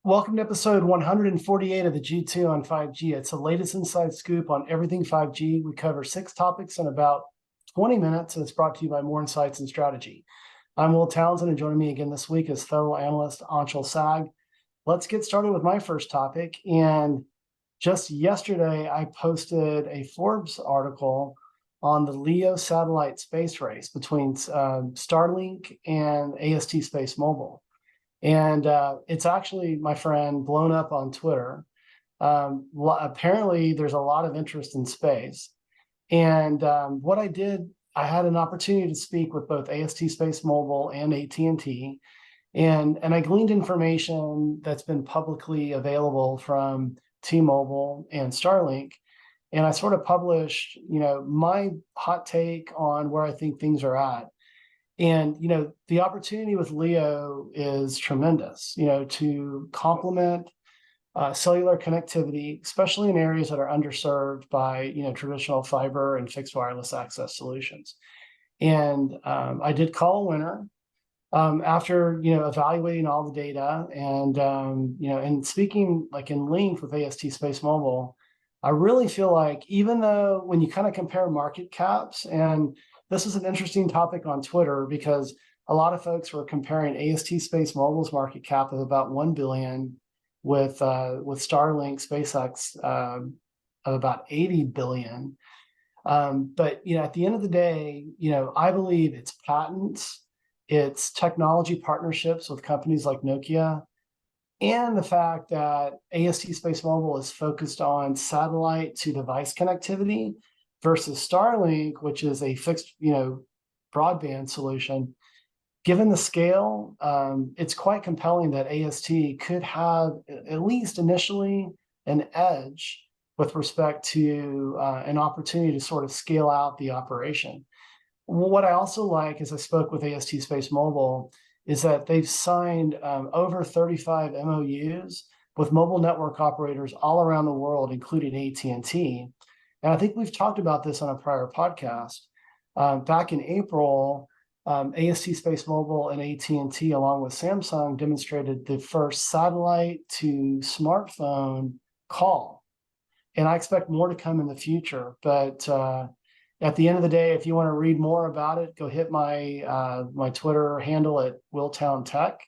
Welcome to episode 148 of the G2 on 5G. It's the latest inside scoop on everything 5G. We cover 6 topics in about 20 minutes, and it's brought to you by More Insights and Strategy. I'm Will Townsend, and joining me again this week is fellow analyst Anshel Sag. Let's get started with my first topic. And just yesterday, I posted a Forbes article on the LEO satellite space race between Starlink and AST SpaceMobile. And it's actually, my friend, blown up on Twitter. Apparently, there's a lot of interest in space. And what I did, I had an opportunity to speak with both AST SpaceMobile and AT&T. And I gleaned information that's been publicly available from T-Mobile and Starlink. And I sort of published, my hot take on where I think things are at. And, the opportunity with LEO is tremendous, to complement cellular connectivity, especially in areas that are underserved by, traditional fiber and fixed wireless access solutions. And I did call a winner after, evaluating all the data and, and speaking like in length with AST SpaceMobile. I really feel like even though when you kind of compare market caps, and this is an interesting topic on Twitter because a lot of folks were comparing AST SpaceMobile's market cap of about $1 billion with Starlink SpaceX of about $80 billion. But at the end of the day, I believe it's patents, it's technology partnerships with companies like Nokia, and the fact that AST SpaceMobile is focused on satellite to device connectivity versus Starlink, which is a fixed, broadband solution. Given the scale, it's quite compelling that AST could have, at least initially, an edge with respect to an opportunity to sort of scale out the operation. What I also like, as I spoke with AST SpaceMobile, is that they've signed over 35 MOUs with mobile network operators all around the world, including AT&T. And I think we've talked about this on a prior podcast. Back in April, AST SpaceMobile and AT&T, along with Samsung, demonstrated the first satellite to smartphone call. And I expect more to come in the future. But at the end of the day, if you want to read more about it, go hit my Twitter handle at WillTownTech,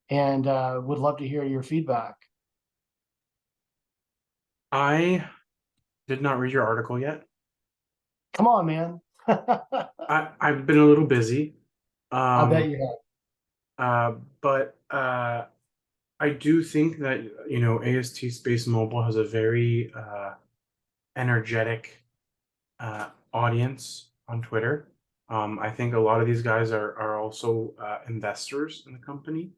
and would love to hear your feedback. I did not read your article yet. Come on, man. I've been a little busy. I bet you have. But I do think that AST SpaceMobile has a very energetic audience on Twitter. I think a lot of these guys are also investors in the company,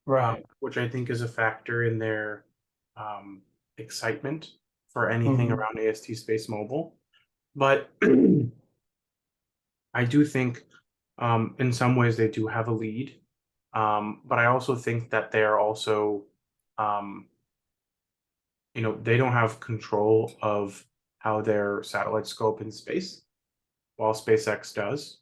Right. which I think is a factor in their excitement for anything around AST SpaceMobile. But I do think in some ways they do have a lead. But I also think that they are also, they don't have control of how their satellites go up in space, while SpaceX does.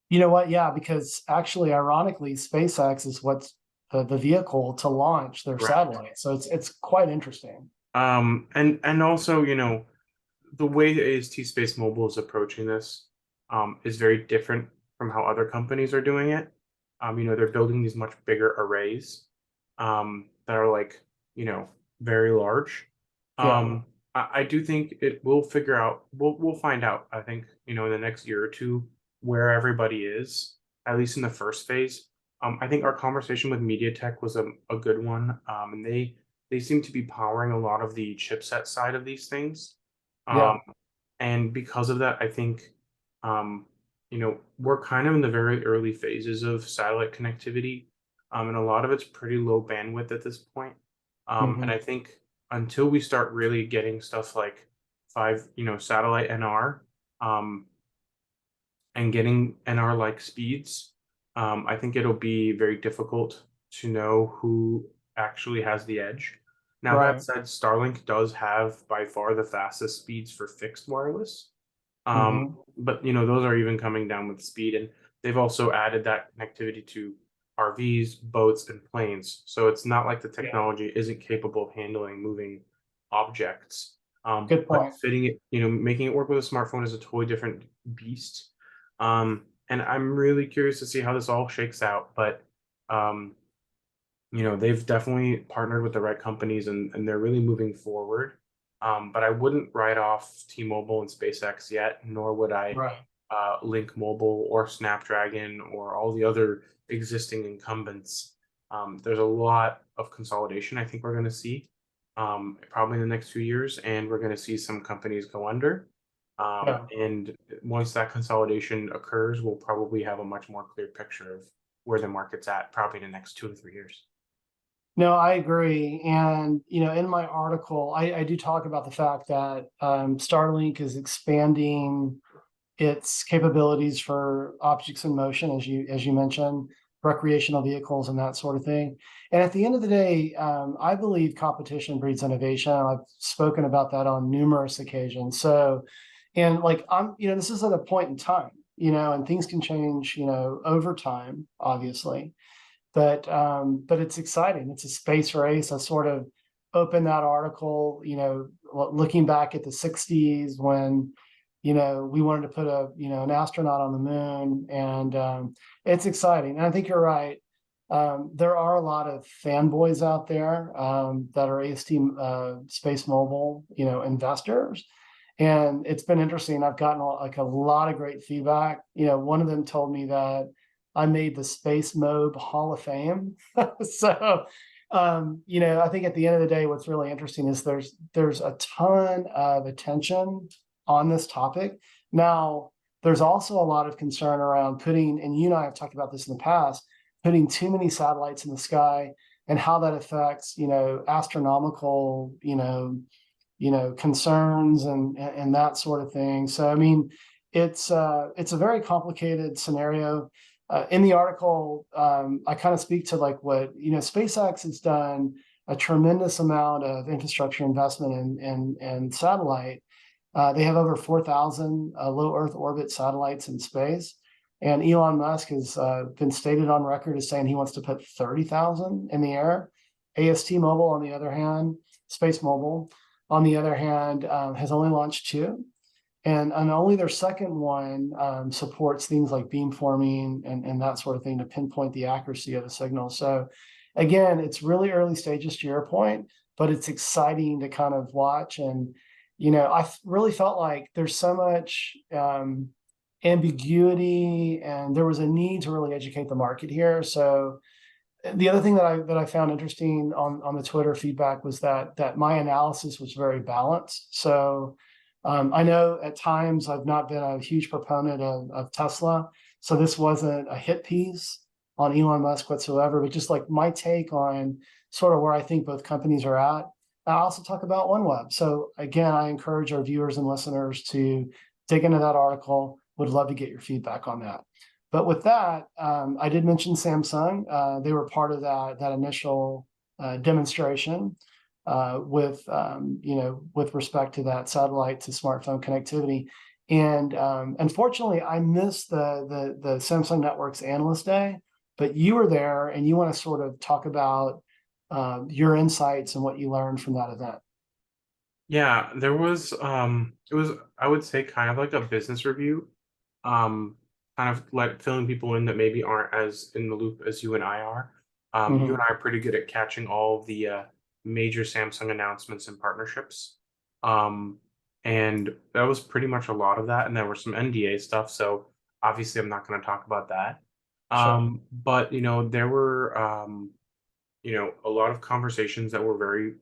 You know what? Yeah, because actually, ironically, SpaceX is what's the vehicle to launch their satellite. So it's quite interesting. And also, the way AST SpaceMobile is approaching this is very different from how other companies are doing it. They're building these much bigger arrays that are like, very large. Yeah. I do think it will figure out, we'll find out, I think, in the next year or two where everybody is, at least in the first phase. I think our conversation with MediaTek was a good one. And they seem to be powering a lot of the chipset side of these things. Yeah. And because of that, I think, we're kind of in the very early phases of satellite connectivity. And a lot of it's pretty low bandwidth at this point. And I think until we start really getting stuff like satellite NR, and getting NR-like speeds, I think it'll be very difficult to know who actually has the edge. Now, that said, Starlink does have by far the fastest speeds for fixed wireless. But those are even coming down with speed, and they've also added that connectivity to RVs, boats, and planes. So it's not like the technology isn't capable of handling moving objects. Good But point. fitting it, making it work with a smartphone is a totally different beast. And I'm really curious to see how this all shakes out. But um, they've definitely partnered with the right companies, and they're really moving forward. But I wouldn't write off T-Mobile and SpaceX yet, nor would I Right. Link Mobile or Snapdragon or all the other existing incumbents. There's a lot of consolidation I think we're going to see probably in the next few years, and we're going to see some companies go under. Yeah. And once that consolidation occurs, we'll probably have a much more clear picture of where the market's at, probably in the next 2 to 3 years. No, I agree. And, in my article, I do talk about the fact that Starlink is expanding its capabilities for objects in motion, as you mentioned, recreational vehicles and that sort of thing. And at the end of the day, I believe competition breeds innovation. I've spoken about that on numerous occasions. So, and like this is at a point in time, and things can change, over time, obviously. But it's exciting. It's a space race. I sort of opened that article, looking back at the 60s when, we wanted to put an astronaut on the moon, and it's exciting. And I think you're right. There are a lot of fanboys out there that are AST SpaceMobile, investors. And it's been interesting. I've gotten a lot of great feedback. One of them told me that I made the SpaceMob Hall of Fame. So, I think at the end of the day, what's really interesting is there's a ton of attention on this topic. Now, there's also a lot of concern around putting, and you and I have talked about this in the past, putting too many satellites in the sky and how that affects, astronomical, concerns and that sort of thing. So, I mean, it's a very complicated scenario. In the article, I kind of speak to like what, SpaceX has done a tremendous amount of infrastructure investment in satellite. They have over 4,000 low Earth orbit satellites in space. And Elon Musk has been stated on record as saying he wants to put 30,000 in the air. AST Mobile, on the other hand, SpaceMobile, on the other hand, has only launched 2. And only their second one supports things like beamforming and that sort of thing to pinpoint the accuracy of the signal. So again, it's really early stages to your point, but it's exciting to kind of watch. And, I really felt like there's so much ambiguity, and there was a need to really educate the market here. So the other thing that I found interesting on the Twitter feedback was that my analysis was very balanced. So I know at times I've not been a huge proponent of Tesla, so this wasn't a hit piece on Elon Musk whatsoever, but just like my take on sort of where I think both companies are at. I also talk about OneWeb. So again, I encourage our viewers and listeners to dig into that article. Would love to get your feedback on that. But with that, I did mention Samsung. They were part of that initial demonstration with respect to that satellite to smartphone connectivity. And unfortunately, I missed the Samsung Networks Analyst Day, but you were there, and you want to sort of talk about your insights and what you learned from that event. Yeah, there was it was, I would say, kind of like a business review. Kind of like filling people in that maybe aren't as in the loop as you and I are. You and Mhm. I are pretty good at catching all of the major Samsung announcements and partnerships. Um, and that was pretty much a lot of that. And there were some NDA stuff, so obviously I'm not going to talk about that. Sure. But there were a lot of conversations that were very,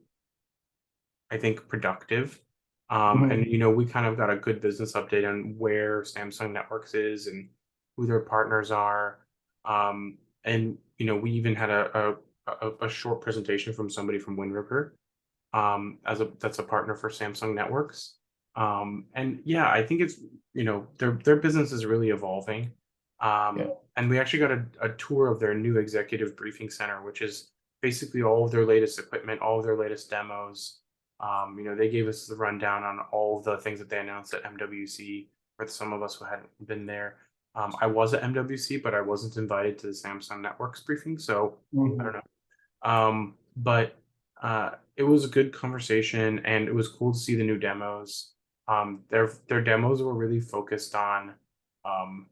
I think, productive. And Mhm. we kind of got a good business update on where Samsung Networks is and who their partners are. And we even had a short presentation from somebody from Wind River, that's a partner for Samsung Networks. And yeah, I think it's their business is really evolving. Yeah. And we actually got a tour of their new executive briefing center, which is basically all of their latest equipment, all of their latest demos. They gave us the rundown on all of the things that they announced at MWC for some of us who hadn't been there. I was at MWC, but I wasn't invited to the Samsung Networks briefing, so I don't Mhm. know. But it was a good conversation, and it was cool to see the new demos. Their demos were really focused on um,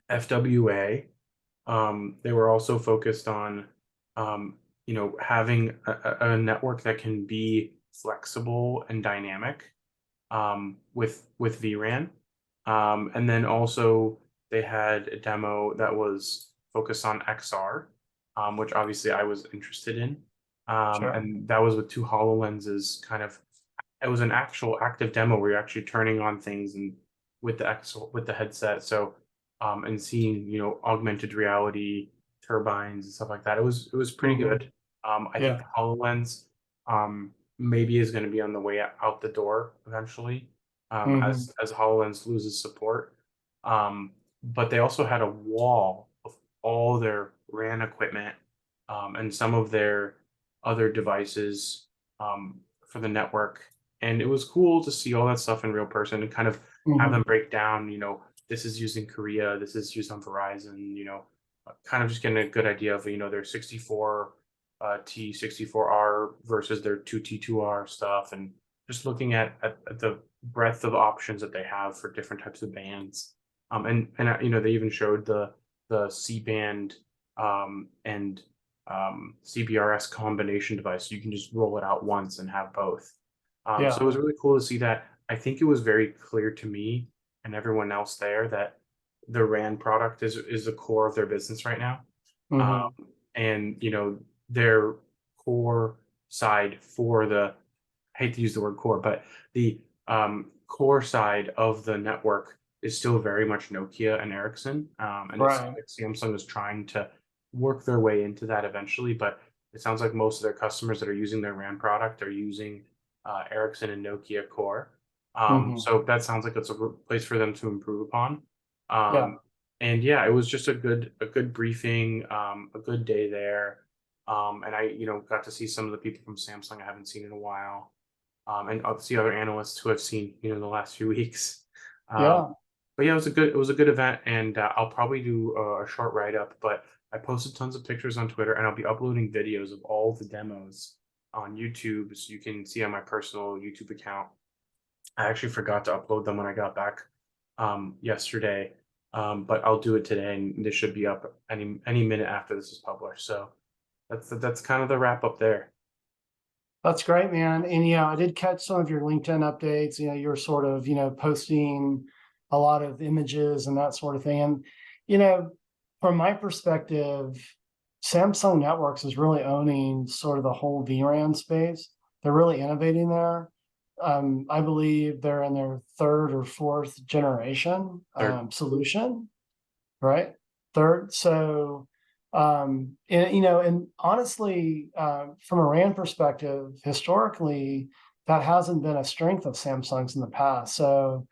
FWA. They were also focused on having a network that can be flexible and dynamic with VRAN. And then also they had a demo that was focused on XR, which obviously I was interested in. Sure. And that was with two HoloLenses kind of, it was an actual active demo where you're actually turning on things and with the with the headset. So and seeing, augmented reality turbines and stuff like that. It was pretty Mhm. good. I think the Yeah. HoloLens maybe is going to be on the way out the door eventually, Mhm. as HoloLens loses support. Um, but they also had a wall of all their RAN equipment, and some of their other devices, for the network. And it was cool to see all that stuff in real person and kind of have them Mhm. break down, this is used in Korea, this is used on Verizon, kind of just getting a good idea of, their 64 T64R versus their 2T2R stuff, and just looking at the breadth of options that they have for different types of bands. And they even showed the C band and CBRS combination device. So you can just roll it out once and have both. So it Yeah. was really cool to see that. I think it was very clear to me and everyone else there that the RAN product is the core of their business right now. Mhm. Um, and their core side for the, I hate to use the word core, but the core side of the network is still very much Nokia and Ericsson. And it seems Right. like Samsung is trying to work their way into that eventually. But it sounds like most of their customers that are using their RAM product are using Ericsson and Nokia core. Mhm. So that sounds like it's a place for them to improve upon. Yeah. Um, and yeah, it was just a good briefing, a good day there. And I got to see some of the people from Samsung I haven't seen in a while, and obviously other analysts who I've seen, in the last few weeks. Um, Yeah. but yeah, it was a good event, and I'll probably do a short write up. But I posted tons of pictures on Twitter, and I'll be uploading videos of all the demos on YouTube, so you can see on my personal YouTube account. I actually forgot to upload them when I got back yesterday, but I'll do it today, and this should be up any minute after this is published. So that's kind of the wrap up there. That's great, man. And yeah, I did catch some of your LinkedIn updates. You were sort of, posting a lot of images and that sort of thing. And, you know, from my perspective, Samsung Networks is really owning sort of the whole VRAN space. They're really innovating there. I believe they're in their third or fourth generation Third. solution, right? Third. So, and honestly, from a RAN perspective, historically, that hasn't been a strength of Samsung's in the past. So,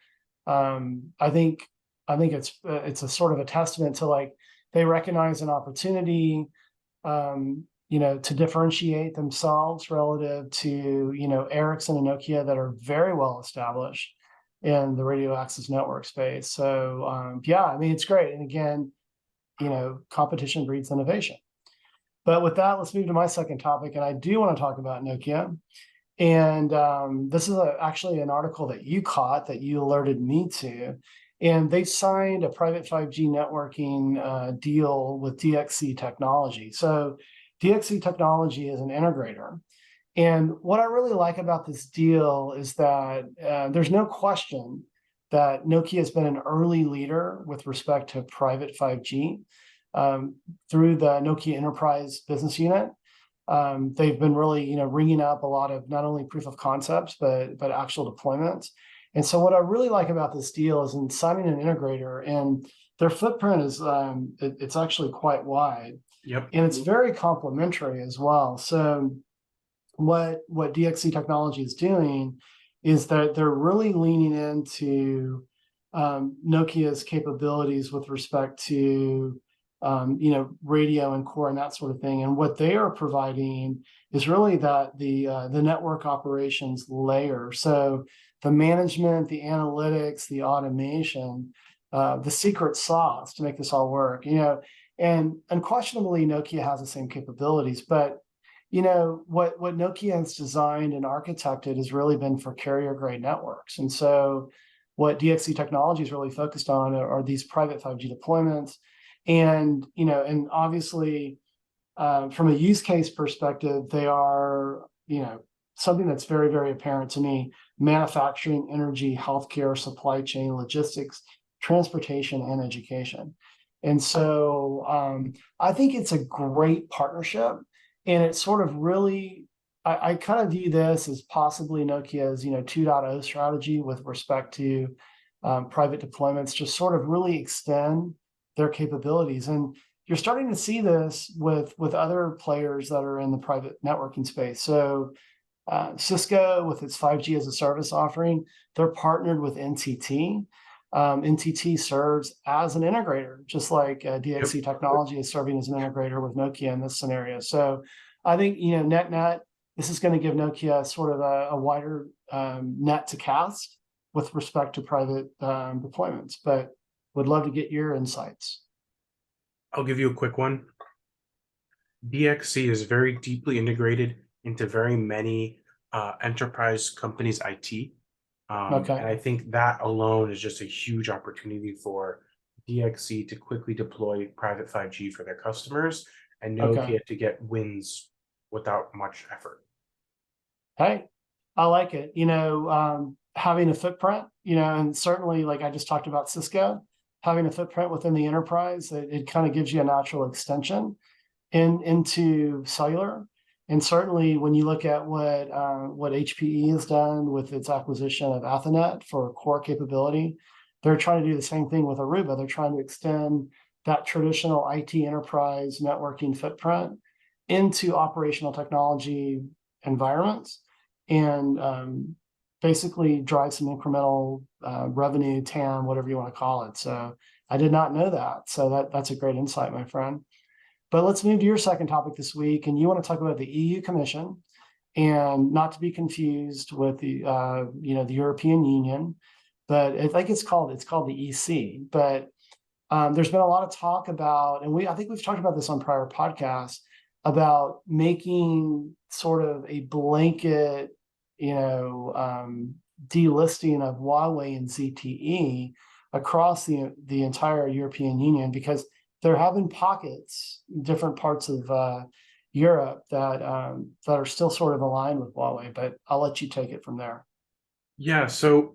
I think it's a sort of a testament to like they recognize an opportunity, to differentiate themselves relative to Ericsson and Nokia that are very well established in the radio access network space. So yeah, I mean it's great. And again, competition breeds innovation. But with that, let's move to my second topic, and I do want to talk about Nokia. And this is actually an article that you caught that you alerted me to. And they signed a private 5G networking deal with DXC technology. So DXC technology is an integrator. And what I really like about this deal is that there's no question that Nokia has been an early leader with respect to private 5G um, through the Nokia Enterprise business unit. They've been really, ringing up a lot of not only proof of concepts but actual deployments. And so, what I really like about this deal is in signing an integrator, and their footprint is it's actually quite wide, Yep. and it's very complementary as well. So, what DXC technology is doing is that they're really leaning into Nokia's capabilities with respect to radio and core and that sort of thing. And what they are providing is really that the network operations layer. So the management, the analytics, the automation the secret sauce to make this all work. And unquestionably, Nokia has the same capabilities, but what Nokia has designed and architected has really been for carrier grade networks. And so what DXC technology is really focused on are these private 5G deployments. And obviously, from a use case perspective, they are, something that's very, very apparent to me: manufacturing, energy, healthcare, supply chain, logistics, transportation, and education. And so I think it's a great partnership, and it's sort of really, I kind of view this as possibly Nokia's 2.0 strategy with respect to private deployments, just sort of really extend their capabilities. And you're starting to see this with other players that are in the private networking space. So Cisco, with its 5G as a service offering, they're partnered with NTT. NTT serves as an integrator, just like DXC Yep. technology is serving as an integrator with Nokia in this scenario. So I think, net, this is going to give Nokia sort of a wider net to cast with respect to private deployments, but would love to get your insights. I'll give you a quick one. DXC is very deeply integrated into very many enterprise companies' IT. Okay. And I think that alone is just a huge opportunity for DXC to quickly deploy private 5G for their customers and Nokia to get wins without much effort. Hey, I like it. Having a footprint, and certainly, like I just talked about Cisco, having a footprint within the enterprise, it kind of gives you a natural extension into cellular. And certainly, when you look at what HPE has done with its acquisition of Athonet for core capability, they're trying to do the same thing with Aruba. They're trying to extend that traditional IT enterprise networking footprint into operational technology environments, and basically drive some incremental revenue, TAM, whatever you want to call it. So I did not know that. So that's a great insight, my friend. But let's move to your second topic this week, and you want to talk about the EU Commission, and not to be confused with the the European Union, but I think it's called the EC. But there's been a lot of talk about, and I think we've talked about this on prior podcasts, about making sort of a blanket, delisting of Huawei and ZTE across the entire European Union, because they're having pockets, different parts of Europe that are still sort of aligned with Huawei. But I'll let you take it from there. Yeah, so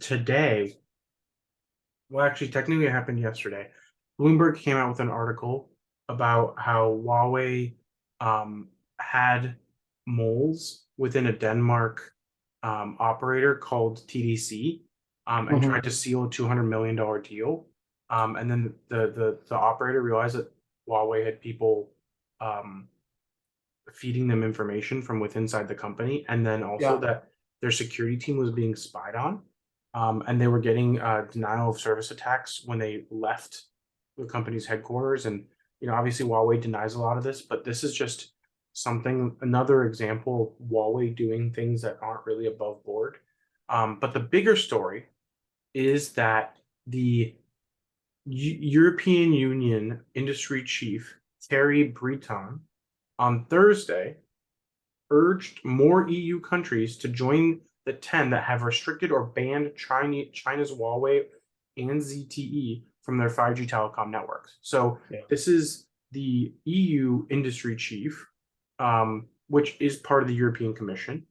today, well, actually, technically it happened yesterday. Bloomberg came out with an article about how Huawei had moles within a Denmark operator called TDC, and tried to seal a $200 million deal. And then the operator realized that Huawei had people feeding them information from inside the company, and then also that their security team was being spied on, and they were getting denial of service attacks when they left the company's headquarters. And obviously Huawei denies a lot of this, but this is just another example of Huawei doing things that aren't really above board. But the bigger story is that the European Union industry chief Thierry Breton on Thursday urged more EU countries to join the 10 that have restricted or banned China's Huawei and ZTE from their 5G telecom networks. So this is the EU industry chief, which is part of the European Commission.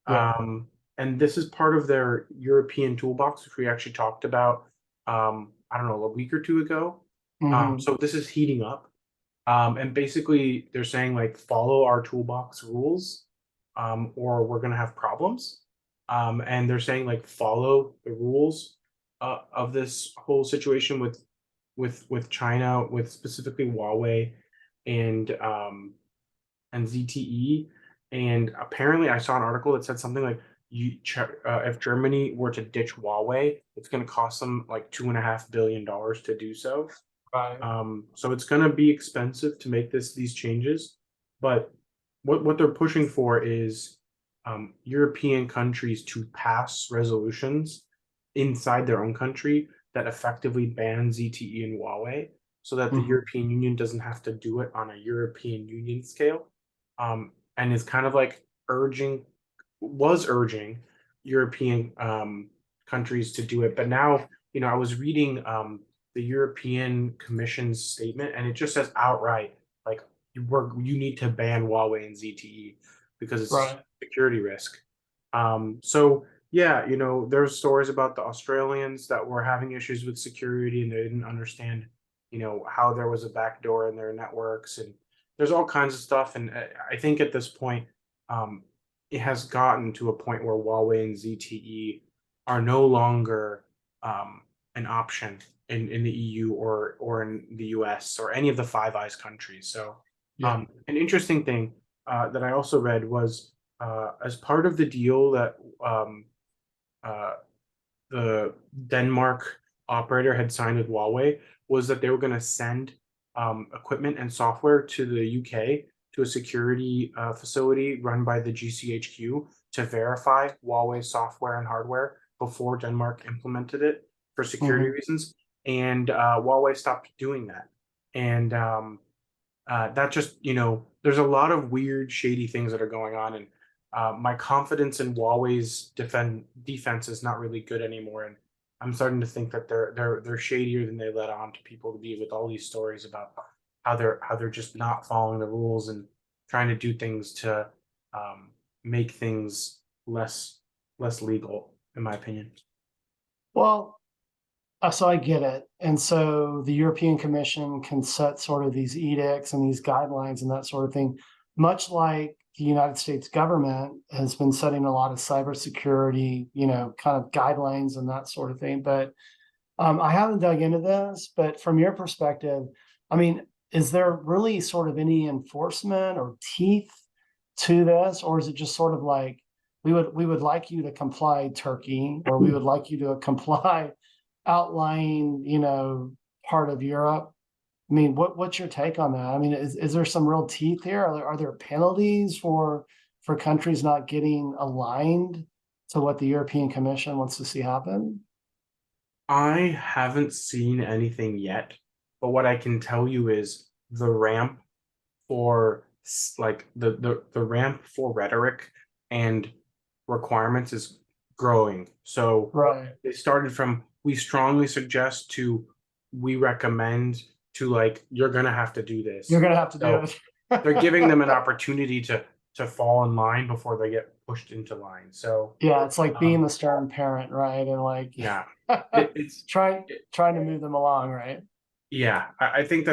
And this is part of their European toolbox, which we actually talked about, I don't know, a week or two ago. So this is heating up. And basically they're saying, like, follow our toolbox rules, or we're going to have problems. And they're saying, like, follow the rules of this whole situation with China, with specifically Huawei and ZTE. And apparently I saw an article that said something like, if Germany were to ditch Huawei, it's going to cost them like $2.5 billion to do so. So it's going to be expensive to make these changes. But what they're pushing for is European countries to pass resolutions inside their own country that effectively ban ZTE and Huawei, so that the Mhm. European Union doesn't have to do it on a European Union scale, and is kind of like urging European countries to do it. But now, I was reading the European Commission's statement, and it just says outright, like, you need to ban Huawei and ZTE because it's Right. a security risk. So yeah, there's stories about the Australians that were having issues with security and they didn't understand, how there was a backdoor in their networks, and there's all kinds of stuff. And I think at this point, um, it has gotten to a point where Huawei and ZTE are no longer an option in the EU or in the US or any of the Five Eyes countries. So Yeah. an interesting thing that I also read was as part of the deal that uh, the Denmark operator had signed with Huawei was that they were going to send equipment and software to the UK to a security facility run by the GCHQ to verify Huawei software and hardware before Denmark implemented it for security Mhm. reasons. And Huawei stopped doing that. And that just, there's a lot of weird, shady things that are going on. And my confidence in Huawei's defense is not really good anymore. And I'm starting to think that they're shadier than they let on to people to be, with all these stories about how they're just not following the rules and trying to do things to um, make things less legal, in my opinion. Well, so I get it. And so the European Commission can set sort of these edicts and these guidelines and that sort of thing, much like the United States government has been setting a lot of cybersecurity, kind of guidelines and that sort of thing. But I haven't dug into this, but from your perspective, I mean, is there really sort of any enforcement or teeth to this, or is it just sort of like we would like you to comply, Turkey, or we would like you to comply outlying, part of Europe? I mean, what's your take on that? I mean, is there some real teeth here? Are there penalties for countries not getting aligned to what the European Commission wants to see happen? I haven't seen anything yet, but what I can tell you is the ramp for like the ramp for rhetoric and requirements is growing. So Right. they started from we strongly suggest to we recommend to like you're gonna have to do You're this. gonna have to do So it. they're giving them an opportunity to fall in line before they get pushed into line. So Yeah, it's like being um, the stern parent, right? And like yeah, it, it's trying it, trying to move them along, right? yeah. I think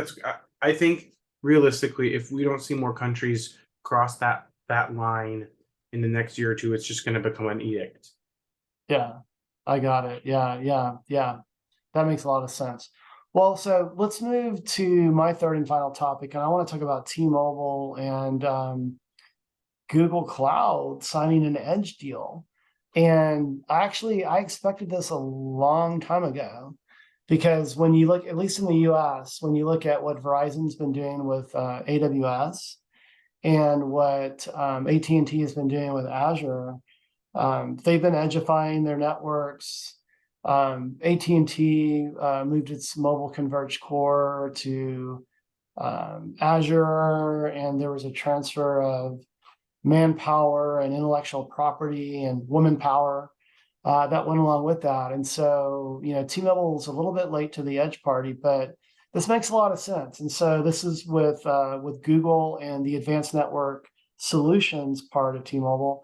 I think realistically, if we don't see more countries cross that line in the next year or two, it's just going to become an edict. Yeah, I got it. Yeah, yeah, yeah. That makes a lot of sense. Well, so let's move to my third and final topic, and I want to talk about T-Mobile and Google Cloud signing an Edge deal. And I expected this a long time ago because when you look, at least in the US, when you look at what Verizon's been doing with AWS and what AT&T has been doing with Azure, they've been edgifying their networks. AT&T moved its mobile converged core to Azure, and there was a transfer of manpower and intellectual property and woman power that went along with that. And so, T-Mobile is a little bit late to the edge party, but this makes a lot of sense. And so this is with Google and the advanced network solutions part of T-Mobile,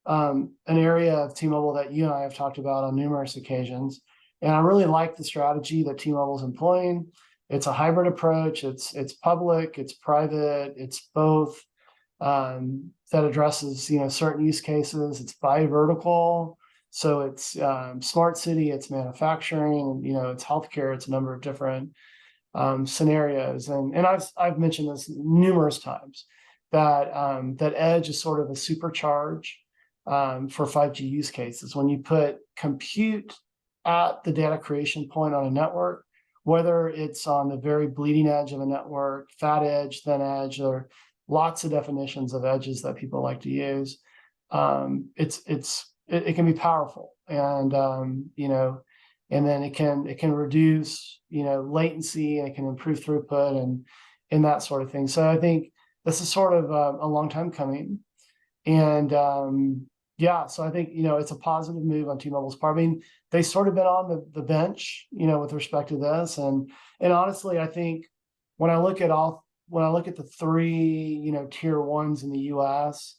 an area of T-Mobile that you and I have talked about on numerous occasions. And I really like the strategy that T-Mobile is employing. It's a hybrid approach. It's public, it's private, it's both. That addresses certain use cases. It's by vertical, so it's smart city, it's manufacturing, it's healthcare, it's a number of different scenarios. And I've mentioned this numerous times that that edge is sort of a supercharge for 5G use cases. When you put compute at the data creation point on a network, whether it's on the very bleeding edge of a network, fat edge, thin edge, or lots of definitions of edges that people like to use. It can be powerful, and and then it can reduce, latency, and it can improve throughput and that sort of thing. So I think this is sort of a long time coming. And yeah, so I think, it's a positive move on T-Mobile's part. I mean, they sort of been on the bench, with respect to this. And honestly, I think when I look at the three, tier ones in the US,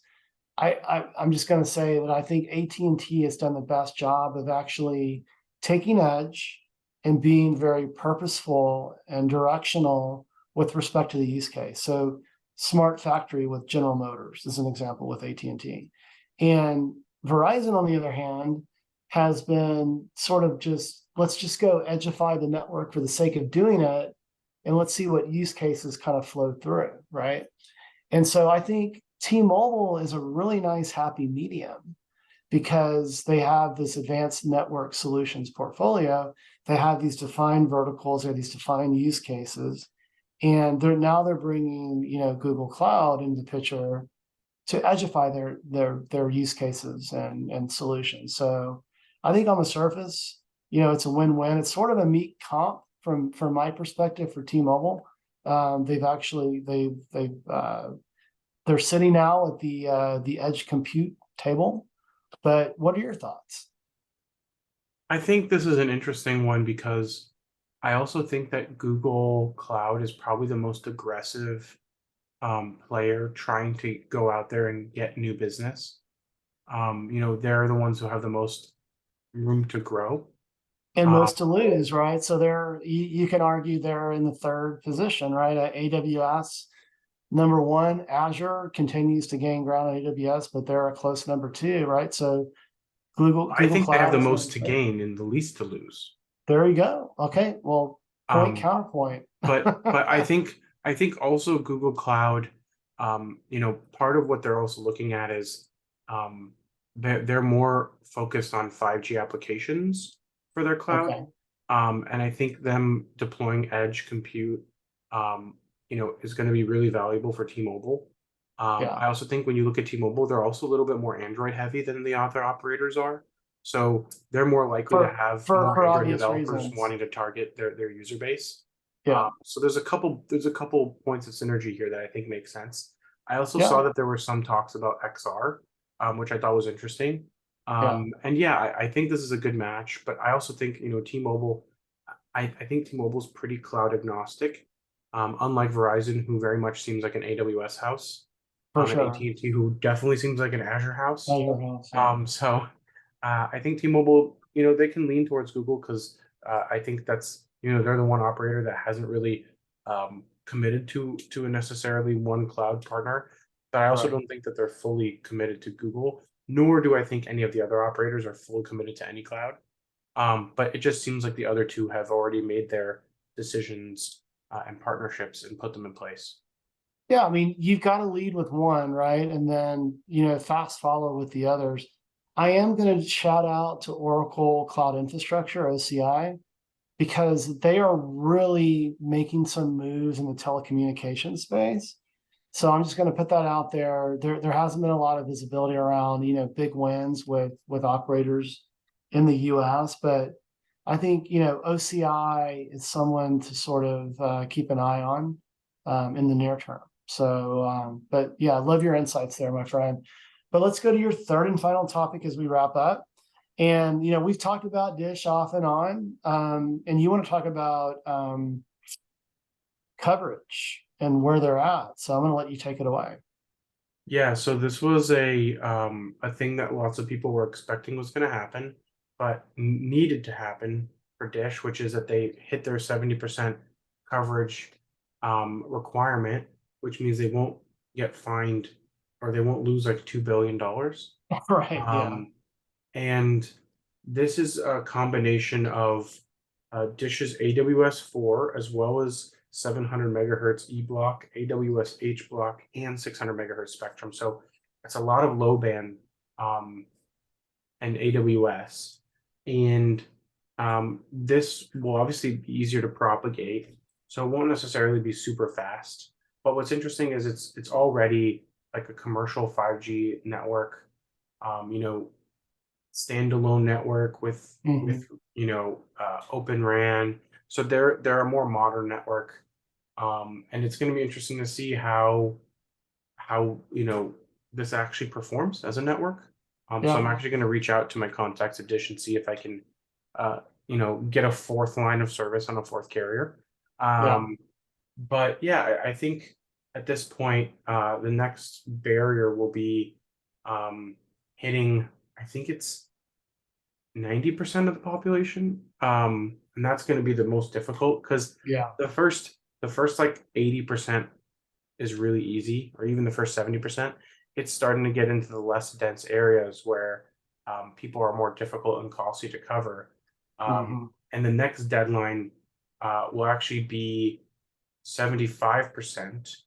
I'm just going to say that I think AT&T has done the best job of actually taking edge and being very purposeful and directional with respect to the use case. So smart factory with General Motors is an example with AT&T. And Verizon, on the other hand, has been sort of just, let's just go edgeify the network for the sake of doing it, and let's see what use cases kind of flow through, right? And so I think T-Mobile is a really nice happy medium because they have this advanced network solutions portfolio. They have these defined verticals, or these defined use cases, and they're bringing, Google Cloud into the picture to edgeify their use cases and solutions. So I think on the surface, it's a win-win. It's sort of a meat comp from my perspective for T-Mobile. They're sitting now at the edge compute table. But what are your thoughts? I think this is an interesting one because I also think that Google Cloud is probably the most aggressive player trying to go out there and get new business. They're the ones who have the most room to grow. And Um, most to lose, right? So you can argue they're in the third position, right? AWS number one, Azure continues to gain ground on AWS, but they're a close number two, right? So I Google think they have Cloud the is most number to three. gain and the least to lose. There you go. Okay, well, point Um, counterpoint. but I think also Google Cloud, part of what they're also looking at is they're more focused on 5G applications for their cloud. Okay, And I think them deploying edge compute, is going to be really valuable for T-Mobile. yeah. I also think when you look at T-Mobile, they're also a little bit more Android heavy than the other operators are. So they're more likely to For have for more for Android obvious developers reasons. wanting to target their user base. Yeah, So there's a couple points of synergy here that I think make sense. I also saw yeah, that there were some talks about XR, which I thought was interesting. yeah. And yeah, I think this is a good match, but I also think, T-Mobile, I think T-Mobile's pretty cloud agnostic, unlike Verizon, who very much seems like an AWS house, For and sure. AT&T, who definitely seems like an Azure house. Azure house, yeah. So I think T-Mobile, they can lean towards Google because I think that's, they're the one operator that hasn't really committed to a necessarily one cloud partner. But I also Right. don't think that they're fully committed to Google, nor do I think any of the other operators are fully committed to any cloud. But it just seems like the other two have already made their decisions and partnerships and put them in place. Yeah, I mean, you've got to lead with one, right? And then, fast follow with the others. I am going to shout out to Oracle Cloud Infrastructure, OCI, because they are really making some moves in the telecommunications space. So I'm just going to put that out there. There hasn't been a lot of visibility around, big wins with operators in the US, but I think, OCI is someone to sort of keep an eye on in the near term. So, but yeah, I love your insights there, my friend. But let's go to your third and final topic as we wrap up. And, we've talked about Dish off and on, and you want to talk about coverage and where they're at. So I'm going to let you take it away. Yeah, so this was a thing that lots of people were expecting was going to happen, but needed to happen for Dish, which is that they hit their 70% coverage requirement, which means they won't get fined or they won't lose like $2 billion. Right. Yeah. Um, and this is a combination of Dish's AWS-4 as well as 700 megahertz E block, AWS H block, and 600 megahertz spectrum. So it's a lot of low band and AWS. And this will obviously be easier to propagate, so it won't necessarily be super fast. But what's interesting is it's already like a commercial 5G network. Um, you know, standalone network with Mhm. Open RAN. So they're a more modern network, and it's going to be interesting to see how this actually performs as a network. So I'm Yeah, actually going to reach out to my contacts at Dish and see if I can, get a fourth line of service on a fourth carrier. yeah, But yeah, I think at this point, the next barrier will be um, hitting. I think it's 90% of the population, and that's going to be the most difficult because yeah, the first like 80% is really easy, or even the first 70%. It's starting to get into the less dense areas where people are more difficult and costly to cover. mhm, And the next deadline will actually be 75%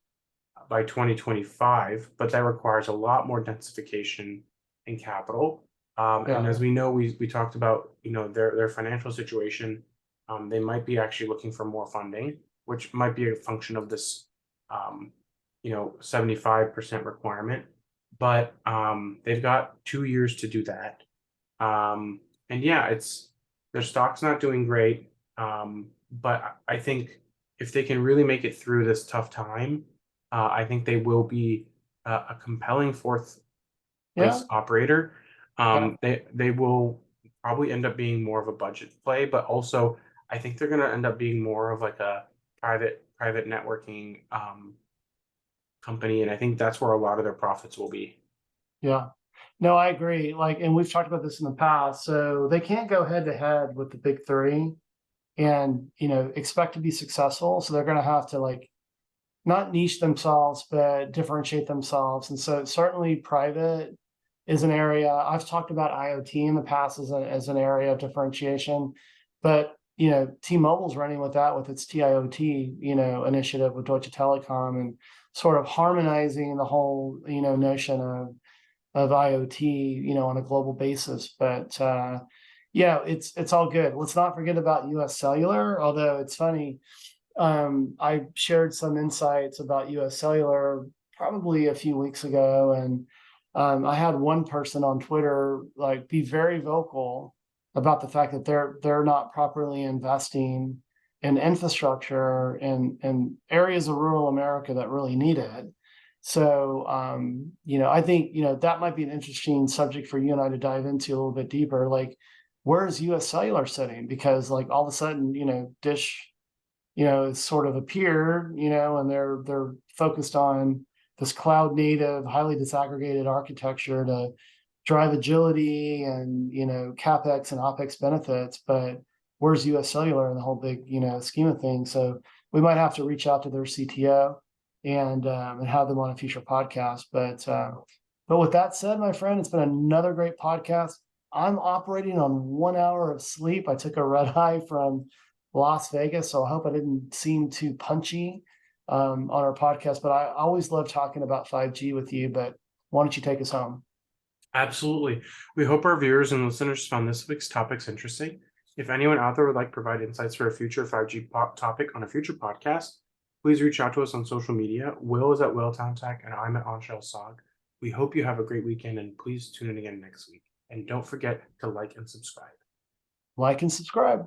by 2025, but that requires a lot more densification and capital. And yeah, as we know, we talked about their financial situation. They might be actually looking for more funding, which might be a function of this, 75% requirement. But they've got 2 years to do that. Um, and yeah, it's their stock's not doing great. But I think if they can really make it through this tough time, I think they will be a compelling fourth yeah, place operator. yeah, They will probably end up being more of a budget play, but also I think they're going to end up being more of like a private networking company, and I think that's where a lot of their profits will be. yeah. No, I agree. Like, and we've talked about this in the past. So they can't go head to head with the big three and, expect to be successful. So they're going to have to like not niche themselves, but differentiate themselves. And so certainly private is an area. I've talked about IoT in the past as an area of differentiation, but T-Mobile's running with that with its TIoT, initiative with Deutsche Telekom and sort of harmonizing the whole, notion of IoT, on a global basis. But yeah, it's all good. Let's not forget about US Cellular, although it's funny, I shared some insights about US Cellular probably a few weeks ago, and I had one person on Twitter like be very vocal about the fact that they're not properly investing in infrastructure in areas of rural America that really need it. So I think that might be an interesting subject for you and I to dive into a little bit deeper. Like, where's US Cellular sitting? Because like all of a sudden, Dish it's sort of appeared, and they're focused on this cloud native, highly disaggregated architecture to drive agility and capex and opex benefits. But where's US Cellular in the whole big scheme of things? So we might have to reach out to their CTO and have them on a future podcast. But with that said, my friend, it's been another great podcast. I'm operating on 1 hour of sleep. I took a red eye from Las Vegas, so I hope I didn't seem too punchy on our podcast. But I always love talking about 5G with you. But why don't you take us home? Absolutely. We hope our viewers and listeners found this week's topics interesting. If anyone out there would like to provide insights for a future 5G topic on a future podcast, please reach out to us on social media. Will is at Willtown Tech, and I'm at Anshel Sog. We hope you have a great weekend, and please tune in again next week. And don't forget to like and subscribe. Like and subscribe.